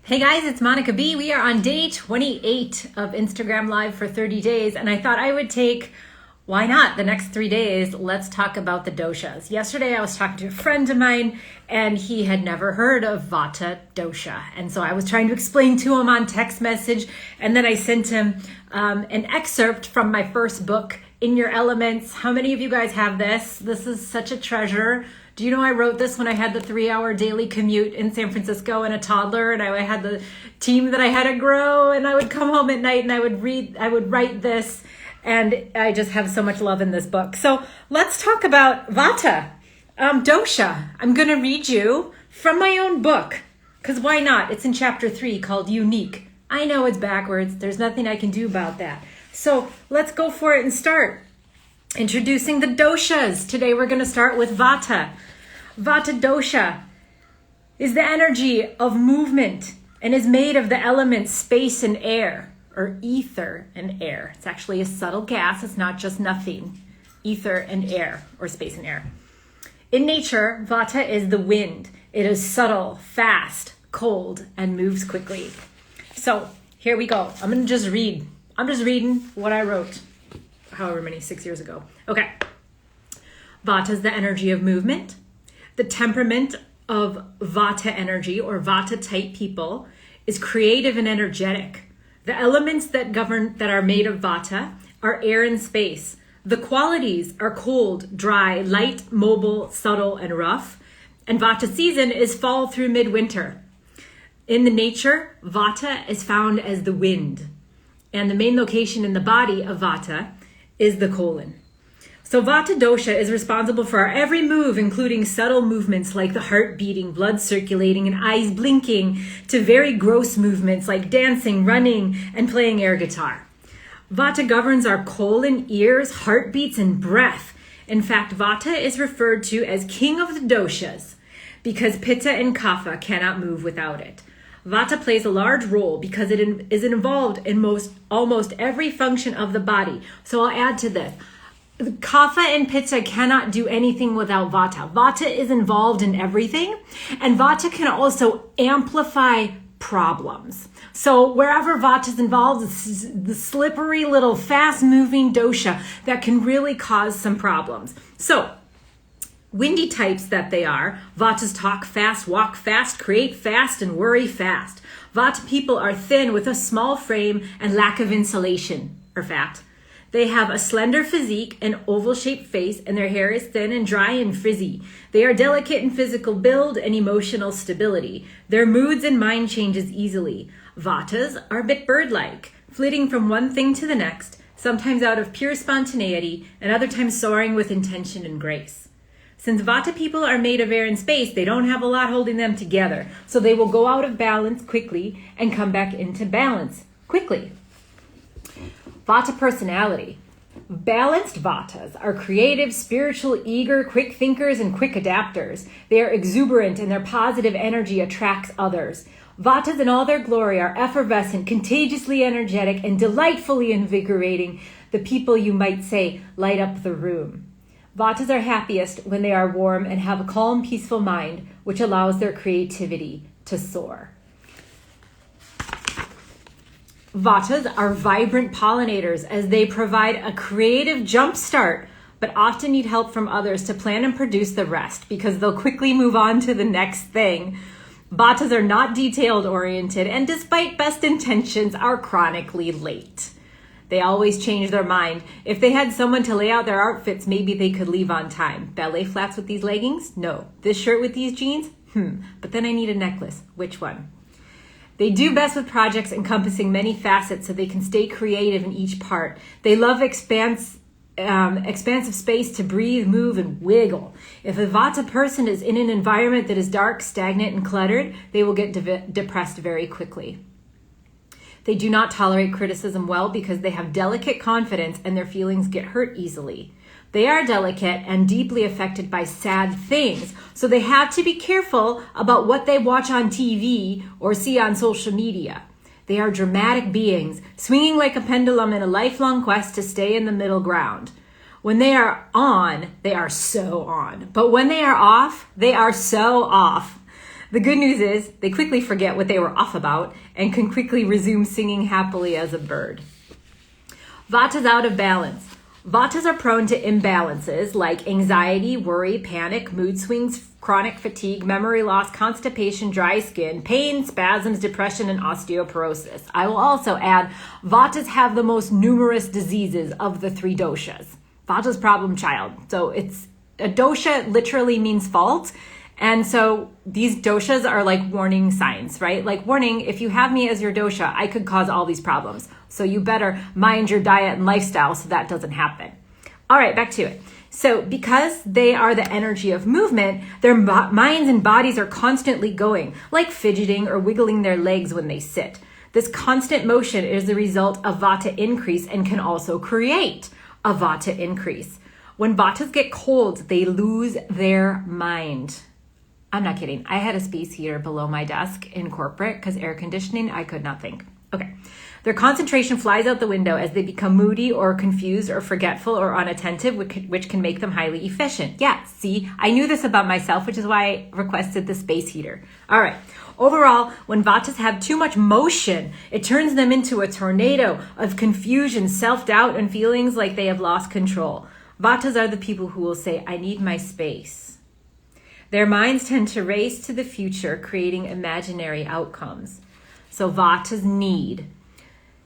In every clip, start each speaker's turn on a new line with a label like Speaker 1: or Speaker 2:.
Speaker 1: Hey guys, it's Monica B. We are on day 28 of Instagram Live for 30 days, and I thought I would take, why not, the next 3 days, let's talk about the doshas. Yesterday I was talking to a friend of mine, and he had never heard of Vata Dosha, and so I was trying to explain to him on text message, and then I sent him an excerpt from my first book, In Your Elements. How many of you guys have this? This is such a treasure. Do you know I wrote this when I had the 3-hour daily commute in San Francisco and a toddler, and I had the team that I had to grow, and I would come home at night and I would write this, and I just have so much love in this book. So let's talk about Vata Dosha. I'm going to read you from my own book, because why not? It's in chapter 3 called Unique. I know it's backwards. There's nothing I can do about that. So let's go for it and start. Introducing the doshas. Today we're going to start with Vata. Vata Dosha is the energy of movement and is made of the elements space and air, or ether and air. It's actually a subtle gas. It's not just nothing. Ether and air, or space and air. In nature, Vata is the wind. It is subtle, fast, cold, and moves quickly. So here we go. I'm going to just read. I'm just reading what I wrote. However many, 6 years ago. Okay. Vata is the energy of movement. The temperament of Vata energy, or Vata type people, is creative and energetic. The elements that are made of Vata are air and space. The qualities are cold, dry, light, mobile, subtle, and rough. And Vata season is fall through midwinter. In the nature, Vata is found as the wind. And the main location in the body of Vata is the colon. So Vata Dosha is responsible for our every move, including subtle movements like the heart beating, blood circulating, and eyes blinking, to very gross movements like dancing, running, and playing air guitar. Vata governs our colon, ears, heartbeats, and breath. In fact, Vata is referred to as king of the doshas because Pitta and Kapha cannot move without it. Vata plays a large role because it is involved in almost every function of the body. So I'll add to this. Kapha and Pitta cannot do anything without Vata. Vata is involved in everything, and Vata can also amplify problems. So wherever Vata is involved, it's the slippery little fast-moving dosha that can really cause some problems. So windy types that they are, Vatas talk fast, walk fast, create fast, and worry fast. Vata people are thin with a small frame and lack of insulation, or fat. They have a slender physique and oval-shaped face, and their hair is thin and dry and frizzy. They are delicate in physical build and emotional stability. Their moods and mind changes easily. Vatas are a bit bird-like, flitting from one thing to the next, sometimes out of pure spontaneity, and other times soaring with intention and grace. Since Vata people are made of air and space, they don't have a lot holding them together, so they will go out of balance quickly and come back into balance quickly. Vata personality. Balanced Vatas are creative, spiritual, eager, quick thinkers, and quick adapters. They are exuberant, and their positive energy attracts others. Vatas in all their glory are effervescent, contagiously energetic, and delightfully invigorating. The people, you might say, light up the room. Vatas are happiest when they are warm and have a calm, peaceful mind, which allows their creativity to soar. Vatas are vibrant pollinators as they provide a creative jump start, but often need help from others to plan and produce the rest because they'll quickly move on to the next thing. Vatas are not detailed-oriented and, despite best intentions, are chronically late. They always change their mind. If they had someone to lay out their outfits, maybe they could leave on time. Ballet flats with these leggings? No. This shirt with these jeans? But then I need a necklace. Which one? They do best with projects encompassing many facets so they can stay creative in each part. They love expansive space to breathe, move, and wiggle. If a Vata person is in an environment that is dark, stagnant, and cluttered, they will get depressed very quickly. They do not tolerate criticism well because they have delicate confidence and their feelings get hurt easily. They are delicate and deeply affected by sad things, so they have to be careful about what they watch on TV or see on social media. They are dramatic beings, swinging like a pendulum in a lifelong quest to stay in the middle ground. When they are on, they are so on. But when they are off, they are so off. The good news is they quickly forget what they were off about and can quickly resume singing happily as a bird. Vatas out of balance. Vatas are prone to imbalances like anxiety, worry, panic, mood swings, chronic fatigue, memory loss, constipation, dry skin, pain, spasms, depression, and osteoporosis. I will also add, Vatas have the most numerous diseases of the three doshas. Vata's problem child. So it's a dosha literally means fault. And so these doshas are like warning signs, right? Like warning, if you have me as your dosha, I could cause all these problems. So you better mind your diet and lifestyle so that doesn't happen. All right, back to it. So because they are the energy of movement, their minds and bodies are constantly going, like fidgeting or wiggling their legs when they sit. This constant motion is the result of Vata increase and can also create a Vata increase. When Vatas get cold, they lose their mind. I'm not kidding. I had a space heater below my desk in corporate because air conditioning, I could not think. Okay. Their concentration flies out the window as they become moody or confused or forgetful or unattentive, which can make them highly efficient. Yeah, see, I knew this about myself, which is why I requested the space heater. All right. Overall, when Vatas have too much motion, it turns them into a tornado of confusion, self-doubt, and feelings like they have lost control. Vatas are the people who will say, I need my space. Their minds tend to race to the future, creating imaginary outcomes. So Vatas need.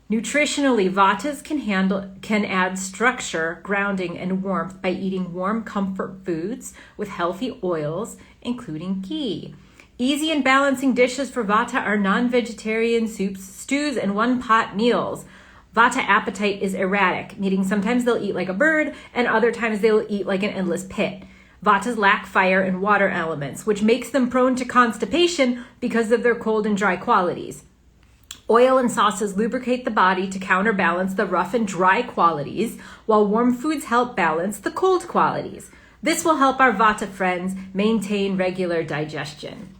Speaker 1: Nutritionally, Vatas can add structure, grounding, and warmth by eating warm comfort foods with healthy oils, including ghee. Easy and balancing dishes for Vata are non-vegetarian soups, stews, and one-pot meals. Vata appetite is erratic, meaning sometimes they'll eat like a bird and other times they'll eat like an endless pit. Vatas lack fire and water elements, which makes them prone to constipation because of their cold and dry qualities. Oil and sauces lubricate the body to counterbalance the rough and dry qualities, while warm foods help balance the cold qualities. This will help our Vata friends maintain regular digestion.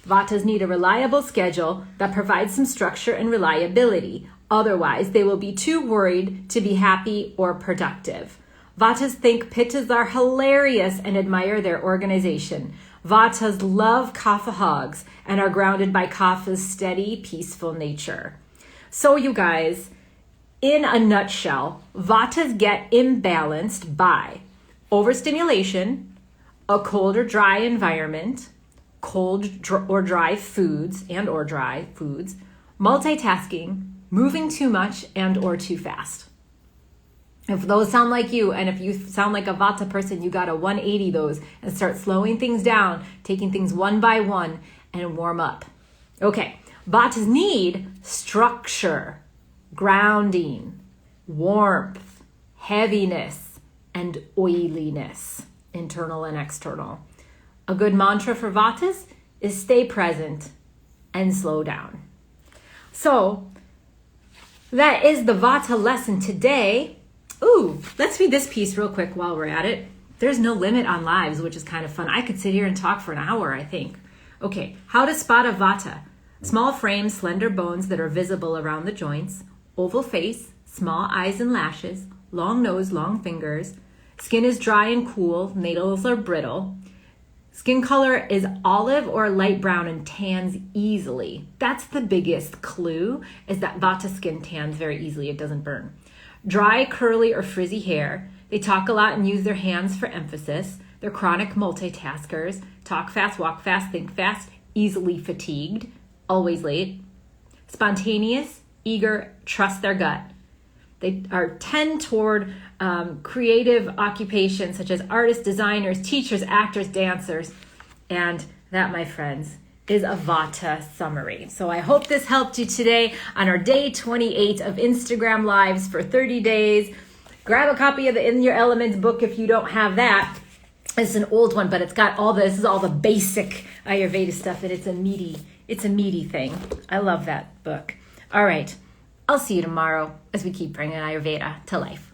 Speaker 1: Vatas need a reliable schedule that provides some structure and reliability. Otherwise, they will be too worried to be happy or productive. Vatas think Pittas are hilarious and admire their organization. Vatas love Kapha hogs and are grounded by Kapha's steady, peaceful nature. So you guys, in a nutshell, Vatas get imbalanced by overstimulation, a cold or dry environment, cold or dry foods, multitasking, moving too much and or too fast. If those sound like you, and if you sound like a Vata person, you got to 180 those and start slowing things down, taking things one by one, and warm up. Okay, Vatas need structure, grounding, warmth, heaviness, and oiliness, internal and external. A good mantra for Vatas is stay present and slow down. So that is the Vata lesson today. Ooh, let's read this piece real quick while we're at it. There's no limit on lives, which is kind of fun. I could sit here and talk for an hour, I think. Okay, how to spot a Vata. Small frame, slender bones that are visible around the joints, oval face, small eyes and lashes, long nose, long fingers. Skin is dry and cool, nails are brittle. Skin color is olive or light brown and tans easily. That's the biggest clue, is that Vata skin tans very easily. It doesn't burn. Dry, curly, or frizzy hair. They talk a lot and use their hands for emphasis. They're chronic multitaskers. Talk fast, walk fast, think fast, easily fatigued, always late. Spontaneous, eager, trust their gut. They tend toward creative occupations such as artists, designers, teachers, actors, dancers. And that, my friends, is a Vata summary. So I hope this helped you today on our day 28 of Instagram Lives for 30 days. Grab a copy of the In Your Elements book if you don't have that. It's an old one, but it's got this is all the basic Ayurveda stuff, and it's a meaty thing. I love that book. All right. I'll see you tomorrow as we keep bringing Ayurveda to life.